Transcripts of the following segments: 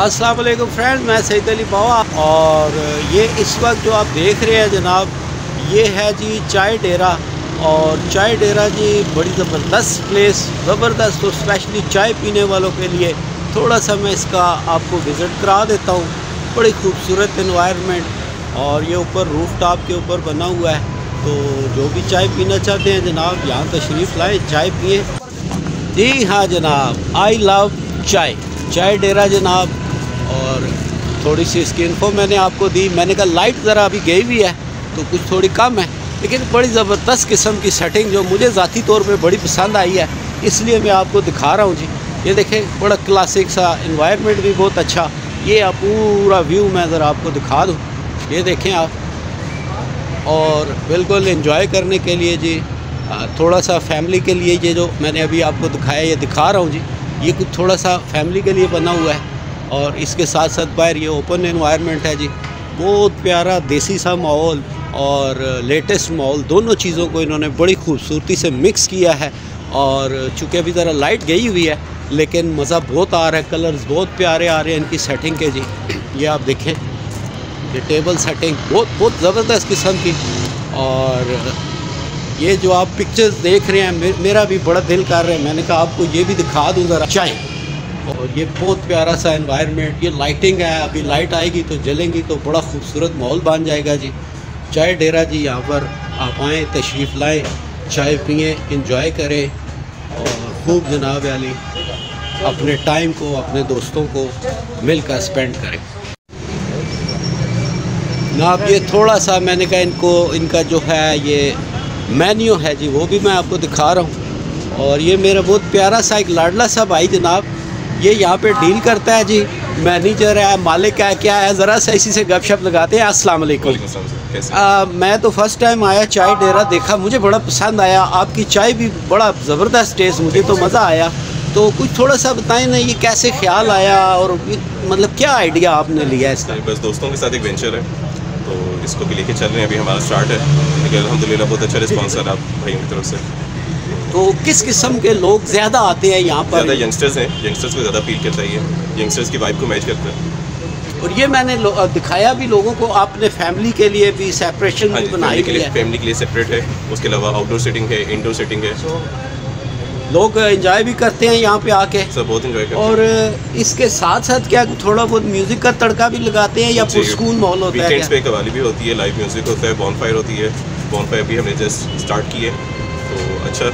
अस्सलाम वालेकुम फ्रेंड, मैं सईद अली बावा और ये इस वक्त जो आप देख रहे हैं जनाब, ये है जी चाय डेरा। और चाय डेरा जी बड़ी ज़बरदस्त प्लेस, ज़बरदस्त, और स्पेशली चाय पीने वालों के लिए थोड़ा सा मैं इसका आपको विज़िट करा देता हूँ। बड़ी खूबसूरत इन्वायरमेंट और ये ऊपर रूफ टॉप के ऊपर बना हुआ है। तो जो भी चाय पीना चाहते हैं जनाब, यहाँ तशरीफ़ लाएँ, चाय पिए। जी हाँ जनाब, आई लव चाय डेरा जनाब। और थोड़ी सी इसकी इन्फो मैंने आपको दी। मैंने कहा लाइट ज़रा अभी गई हुई है तो कुछ थोड़ी कम है, लेकिन बड़ी ज़बरदस्त किस्म की सेटिंग जो मुझे ज़ाती तौर पे बड़ी पसंद आई है, इसलिए मैं आपको दिखा रहा हूँ जी। ये देखें, बड़ा क्लासिक सा इन्वायरमेंट भी बहुत अच्छा। ये आप पूरा व्यू मैं ज़रा आपको दिखा दूँ, ये देखें आप। और बिल्कुल एंजॉय करने के लिए जी, थोड़ा सा फैमिली के लिए ये जो मैंने अभी आपको दिखाया, ये दिखा रहा हूँ जी। ये कुछ थोड़ा सा फैमिली के लिए बना हुआ है और इसके साथ साथ बाहर ये ओपन एनवायरनमेंट है जी। बहुत प्यारा देसी सा माहौल और लेटेस्ट माहौल, दोनों चीज़ों को इन्होंने बड़ी खूबसूरती से मिक्स किया है। और चूँकि अभी ज़रा लाइट गई हुई है, लेकिन मज़ा बहुत आ रहा है, कलर्स बहुत प्यारे आ रहे हैं इनकी सेटिंग के जी। ये आप देखें, ये टेबल सेटिंग बहुत ज़बरदस्त किस्म की। और ये जो आप पिक्चर्स देख रहे हैं, मेरा भी बड़ा दिल कर रहा है, मैंने कहा आपको ये भी दिखा दूँ ज़रा चाय। और ये बहुत प्यारा सा एनवायरनमेंट, ये लाइटिंग है, अभी लाइट आएगी तो जलेंगी तो बड़ा खूबसूरत माहौल बन जाएगा जी। चाय डेरा जी, यहाँ पर आप आएँ, तशरीफ़ लाएँ, चाय पिएँ, इंजॉय करें और खूब जनाब वाली अपने टाइम को अपने दोस्तों को मिलकर स्पेंड करें ना। अब ये थोड़ा सा मैंने कहा इनका जो है ये मेन्यू है जी, वो भी मैं आपको दिखा रहा हूँ। और ये मेरा बहुत प्यारा सा एक लाडला सा भाई जनाब, ये यहाँ पे डील करता है जी, मैनेजर है, मालिक है, क्या है, ज़रा सा इसी से गपशप लगाते हैं। अस्सलाम वालेकुम। मैं तो फर्स्ट टाइम आया चाय डेरा, देखा, मुझे बड़ा पसंद आया। आपकी चाय भी बड़ा ज़बरदस्त टेस्ट, मुझे तो मज़ा आया। तो कुछ थोड़ा सा बताएं ना, ये कैसे ख्याल आया और मतलब क्या आइडिया आपने लिया इसका? बस दोस्तों के साथ एक वेंचर है, तो इसको भी लेके चल रहे हैं। अभी हमारा स्टार्ट है, लेकिन अल्हम्दुलिल्लाह बहुत अच्छा रिस्पॉन्स है आप भाइयों की तरफ से। तो किस किस्म के लोग ज़्यादा आते हैं यहाँ पर? ज़्यादा यंगस्टर्स हैं, यंगस्टर्स को ज़्यादा अपील करता है, ये यंगस्टर्स की वाइब को मैच करता है। और ये मैंने दिखाया भी लोगों को, आपने फैमिली के लिए भी सेपरेशन भी बनाई है? फैमिली के लिए सेपरेट है, उसके अलावा आउटडोर सेटिंग है, इंडोर सेटिंग है। लोग एंजॉय भी करते हैं यहाँ पे आके, सब बहुत एंजॉय करते हैं। और इसके साथ साथ क्या थोड़ा बहुत म्यूज़िक का तड़का भी लगाते हैं या पुरस्कून माहौल होता है? वीकेंड्स पे कवाली भी होती है, लाइव म्यूज़िक होता है, बॉनफायर होती है। बॉनफायर भी हमने जस्ट स्टार्ट की है, तो अच्छा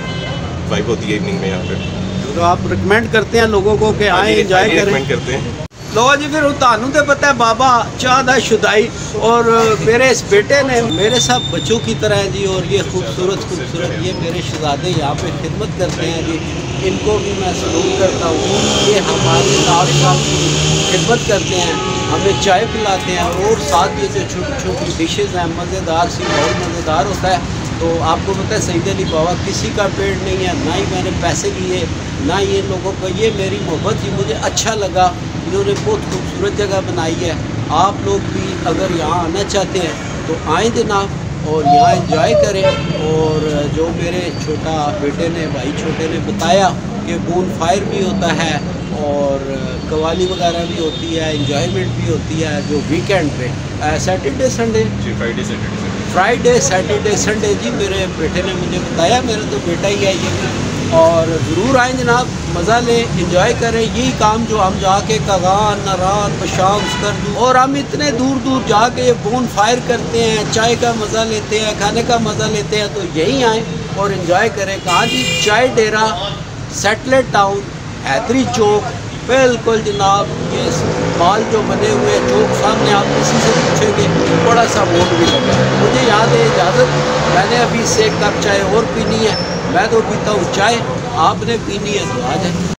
वाइब होती है इवनिंग में यहाँ पे। तो आप रिकमेंड करते हैं लोगों को कि आए एंजॉय करें? रिकमेंड करते हैं। लो जी, फिर तानू तो पता है बाबा चाह दा शुदाई, और मेरे इस बेटे ने मेरे साथ बच्चों की तरह है जी। और ये खूबसूरत ये मेरे शहजादे यहाँ पे खिदमत करते हैं जी, इनको भी मैं सलूट करता हूँ। ये हमारे साथ खिदमत करते हैं, हमें चाय पिलाते हैं, और साथ ये जो छोटी छोटी डिशेज़ हैं, मज़ेदार सी, बहुत मज़ेदार होता है। तो आपको पता है सईद अली बावा किसी का पेड़ नहीं है, ना ही मैंने पैसे लिए, ना ये लोगों को, ये मेरी मोहब्बत ही, मुझे अच्छा लगा। इन्होंने बहुत खूबसूरत जगह बनाई है। आप लोग भी अगर यहाँ आना चाहते हैं तो आएँ जनाब, और यहाँ एंजॉय करें। और जो मेरे छोटा बेटे ने, भाई छोटे ने बताया कि बोन फायर भी होता है और कवाली वगैरह भी होती है, एंजॉयमेंट भी होती है जो वीकेंड पे, Saturday Sunday, Friday Saturday Sunday जी। मेरे बेटे ने मुझे बताया, मेरा तो बेटा ही है ये। और ज़रूर आएँ जनाब, मज़ा लें, एंजॉय करें। यही काम जो हम जाके कगान, नारान, बशाम्स कर दूँ, और हम इतने दूर दूर जाके ये बोन फायर करते हैं, चाय का मज़ा लेते हैं, खाने का मज़ा लेते हैं। तो यहीं आएँ और एंजॉय करें। कहाँ जी? चाय डेरा, सैटेलाइट टाउन, हैदरी चौक, बिल्कुल जनाब। ये माल जो बने हुए हैं चौक सामने, आप किसी से पूछेंगे, बड़ा सा बोर्ड भी लगा है। मुझे याद है इजाज़त, मैंने अभी से एक कप चाय और पीनी है। मैं तो पीता हूँ चाय, आपने पीनी है तो आ जाए।